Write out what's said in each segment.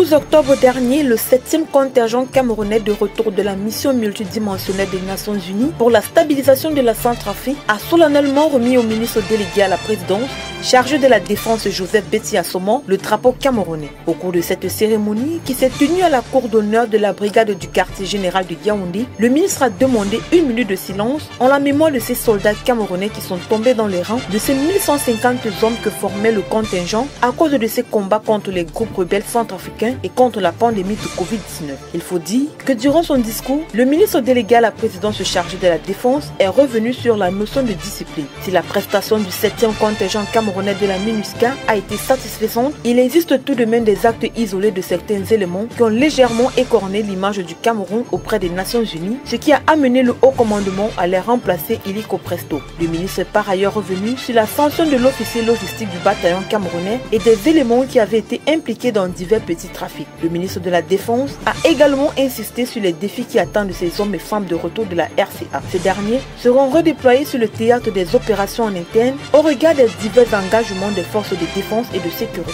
12 octobre dernier, le 7e contingent camerounais de retour de la mission multidimensionnelle des Nations Unies pour la stabilisation de la Centrafrique a solennellement remis au ministre délégué à la présidence, chargé de la défense Joseph Betty Assoman, le drapeau camerounais. Au cours de cette cérémonie, qui s'est tenue à la cour d'honneur de la brigade du quartier général de Yaoundé, le ministre a demandé 1 minute de silence en la mémoire de ces soldats camerounais qui sont tombés dans les rangs de ces 1150 hommes que formait le contingent à cause de ces combats contre les groupes rebelles centrafricains et contre la pandémie de Covid-19. Il faut dire que durant son discours, le ministre délégué à la présidence chargé de la défense est revenu sur la notion de discipline. Si la prestation du 7e contingent camerounais de la MINUSCA a été satisfaisante, il existe tout de même des actes isolés de certains éléments qui ont légèrement écorné l'image du Cameroun auprès des Nations Unies, ce qui a amené le haut commandement à les remplacer illico presto. Le ministre est par ailleurs revenu sur la sanction de l'officier logistique du bataillon camerounais et des éléments qui avaient été impliqués dans divers petits trafics. Le ministre de la Défense a également insisté sur les défis qui attendent ces hommes et femmes de retour de la RCA. Ces derniers seront redéployés sur le théâtre des opérations en interne au regard des divers engagements des forces de défense et de sécurité.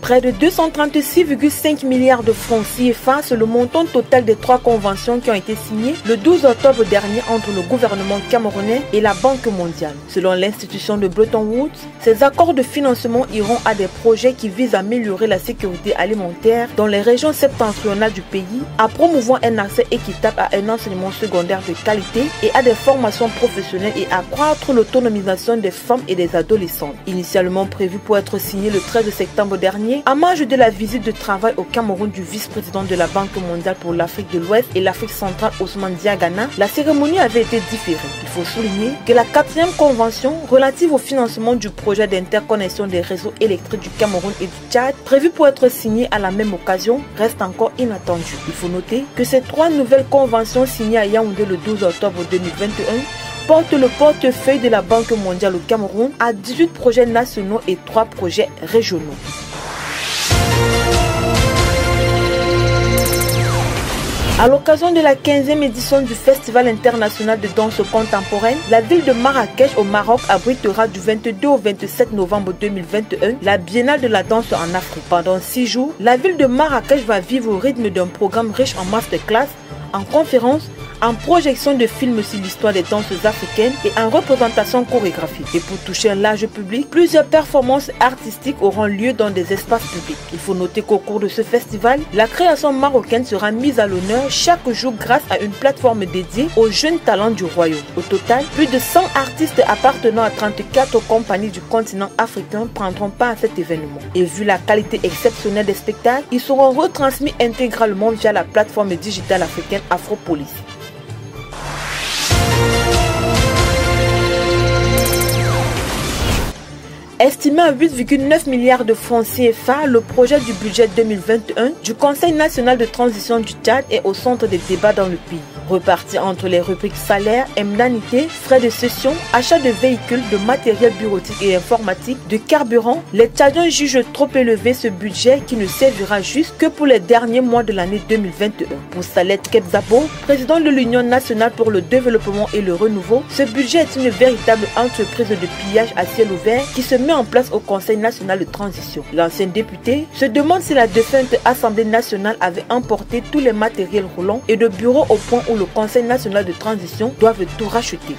Près de 236,5 milliards de francs CFA, c'est le montant total des 3 conventions qui ont été signées le 12 octobre dernier entre le gouvernement camerounais et la Banque mondiale. Selon l'institution de Bretton Woods, ces accords de financement iront à des projets qui visent à améliorer la sécurité alimentaire dans les régions septentrionales du pays, à promouvoir un accès équitable à un enseignement secondaire de qualité et à des formations professionnelles et accroître l'autonomisation des femmes et des adolescents. Initialement prévu pour être signé le 13 septembre dernier, en marge de la visite de travail au Cameroun du vice-président de la Banque mondiale pour l'Afrique de l'Ouest et l'Afrique centrale, Ousmane Diagana, la cérémonie avait été différée. Il faut souligner que la 4e convention relative au financement du projet d'interconnexion des réseaux électriques du Cameroun et du Tchad, prévue pour être signée à la même occasion, reste encore inattendue. Il faut noter que ces 3 nouvelles conventions signées à Yaoundé le 12 octobre 2021 porte le portefeuille de la Banque mondiale au Cameroun à 18 projets nationaux et 3 projets régionaux. À l'occasion de la 15e édition du Festival international de danse contemporaine, la ville de Marrakech au Maroc abritera du 22 au 27 novembre 2021 la Biennale de la danse en Afrique. Pendant 6 jours, la ville de Marrakech va vivre au rythme d'un programme riche en masterclass, en conférences, en projection de films sur l'histoire des danses africaines et en représentation chorégraphique. Et pour toucher un large public, plusieurs performances artistiques auront lieu dans des espaces publics. Il faut noter qu'au cours de ce festival, la création marocaine sera mise à l'honneur chaque jour grâce à une plateforme dédiée aux jeunes talents du royaume. Au total, plus de 100 artistes appartenant à 34 compagnies du continent africain prendront part à cet événement. Et vu la qualité exceptionnelle des spectacles, ils seront retransmis intégralement via la plateforme digitale africaine Afropolis. Estimé à 8,9 milliards de francs CFA, le projet du budget 2021 du Conseil national de transition du Tchad est au centre des débats dans le pays. Reparti entre les rubriques salaires, indemnités, frais de cession, achat de véhicules, de matériel bureautique et informatique, de carburant, les Tchadiens jugent trop élevé ce budget qui ne servira juste que pour les derniers mois de l'année 2021. Pour Salet Kebzabo, président de l'Union nationale pour le développement et le renouveau, ce budget est une véritable entreprise de pillage à ciel ouvert qui se met en place au Conseil national de transition. L'ancien député se demande si la défunte Assemblée nationale avait emporté tous les matériels roulants et de bureaux au point où le Conseil national de transition doit tout racheter.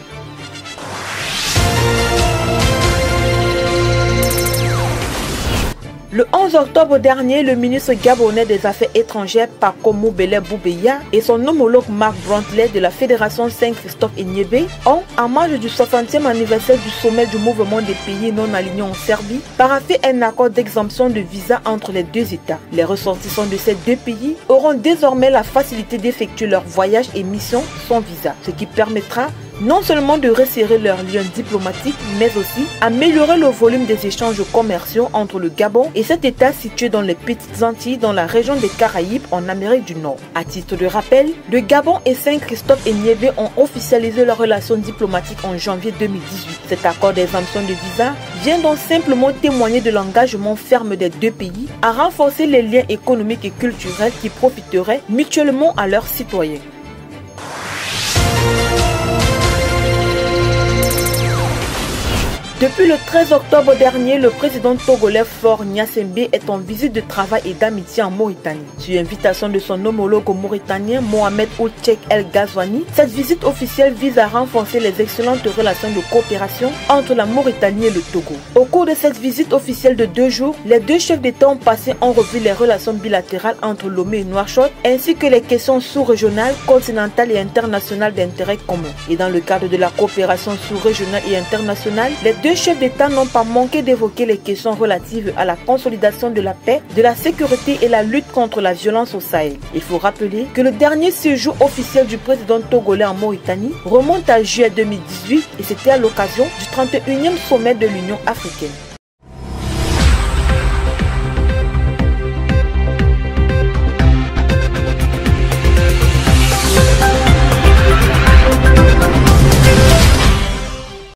Le 11 octobre dernier, le ministre gabonais des Affaires étrangères Paco Moubele Boubeya et son homologue Marc Brantley de la Fédération Saint-Christophe et Niébé ont, en marge du 60e anniversaire du sommet du mouvement des pays non alignés en Serbie, paraphé un accord d'exemption de visa entre les 2 États. Les ressortissants de ces 2 pays auront désormais la facilité d'effectuer leurs voyages et missions sans visa, ce qui permettra non seulement de resserrer leurs liens diplomatiques, mais aussi améliorer le volume des échanges commerciaux entre le Gabon et cet État situé dans les Petites Antilles dans la région des Caraïbes en Amérique du Nord. À titre de rappel, le Gabon et Saint-Christophe et Niébé ont officialisé leurs relations diplomatiques en janvier 2018. Cet accord d'exemption de visa vient donc simplement témoigner de l'engagement ferme des 2 pays à renforcer les liens économiques et culturels qui profiteraient mutuellement à leurs citoyens. Depuis le 13 octobre dernier, le président togolais Faure Gnassingbé est en visite de travail et d'amitié en Mauritanie. Sur invitation de son homologue mauritanien Mohamed Ould Cheikh El Ghazouani, cette visite officielle vise à renforcer les excellentes relations de coopération entre la Mauritanie et le Togo. Au cours de cette visite officielle de 2 jours, les deux chefs d'État ont passé en revue les relations bilatérales entre Lomé et Nouakchott, ainsi que les questions sous-régionales, continentales et internationales d'intérêt commun. Et dans le cadre de la coopération sous-régionale et internationale, les deux chefs d'État n'ont pas manqué d'évoquer les questions relatives à la consolidation de la paix, de la sécurité et la lutte contre la violence au Sahel. Il faut rappeler que le dernier séjour officiel du président togolais en Mauritanie remonte à juillet 2018 et c'était à l'occasion du 31e sommet de l'Union africaine.